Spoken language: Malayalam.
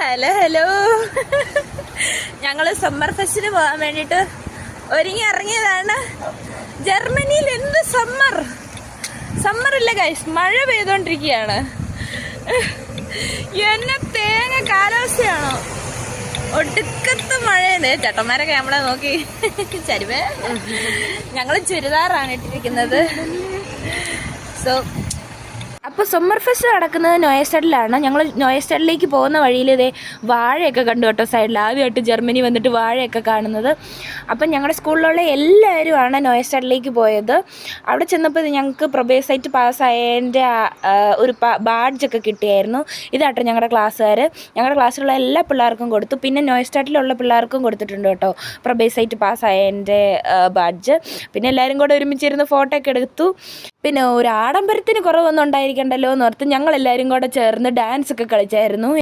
Hello hello. ഞങ്ങള് സമ്മർ ഫെസ്റ്റിന് പോകാൻ വേണ്ടിട്ട് ഒരുങ്ങി ഇറങ്ങിയതാണ്. ജർമ്മനിയിൽ എന്ത് സമ്മർ ഇല്ല ഗൈസ്, മഴ പെയ്തോണ്ടിരിക്കുകയാണ്. എന്നെ തേങ്ങ കാലാവസ്ഥയാണോ, ഒടുക്കത്ത് മഴയുണ്ട്. ചേട്ടന്മാരൊക്കെ നമ്മളെ നോക്കി ചരുവേ. ഞങ്ങള് ചുരിദാറാണ് ഇട്ടിരിക്കുന്നത്. സോ അപ്പോൾ സമ്മർ ഫെസ്റ്റ് നടക്കുന്നത് നോയസ്റ്റഡിലാണ്. ഞങ്ങൾ നോയസ്റ്റഡിലേക്ക് പോകുന്ന വഴിയിൽ ഇതേ വാഴയൊക്കെ കണ്ടു കേട്ടോ. സൈഡിൽ ആദ്യമായിട്ട് ജർമ്മനി വന്നിട്ട് വാഴയൊക്കെ കാണുന്നത്. അപ്പം ഞങ്ങളുടെ സ്കൂളിലുള്ള എല്ലാവരുമാണ് നോയസ്റ്റഡിലേക്ക് പോയത്. അവിടെ ചെന്നപ്പോൾ ഞങ്ങൾക്ക് പ്രൊബേസൈറ്റ് പാസ്സായതിൻ്റെ ഒരു ബാഡ്ജൊക്കെ കിട്ടിയായിരുന്നു. ഇതാട്ടോ ഞങ്ങളുടെ ക്ലാസ്സുകാർ. ഞങ്ങളുടെ ക്ലാസ്സിലുള്ള എല്ലാ പിള്ളേർക്കും കൊടുത്തു. പിന്നെ നോയസ്റ്റഡിലുള്ള പിള്ളേർക്കും കൊടുത്തിട്ടുണ്ട് കേട്ടോ പ്രൊബേസൈറ്റ് പാസ്സായതിൻ്റെ ബാഡ്ജ്. പിന്നെ എല്ലാവരും കൂടെ ഒരുമിച്ചിരുന്ന് ഫോട്ടോ ഒക്കെ എടുത്തു. പിന്നെ ഒരു ആഡംബരത്തിന് കുറവൊന്നും ഉണ്ടായിരിക്കണ്ടല്ലോ എന്ന് ഓർത്ത് ഞങ്ങളെല്ലാവരും കൂടെ ചേർന്ന് ഡാൻസ് ഒക്കെ കളിച്ചായിരുന്നു.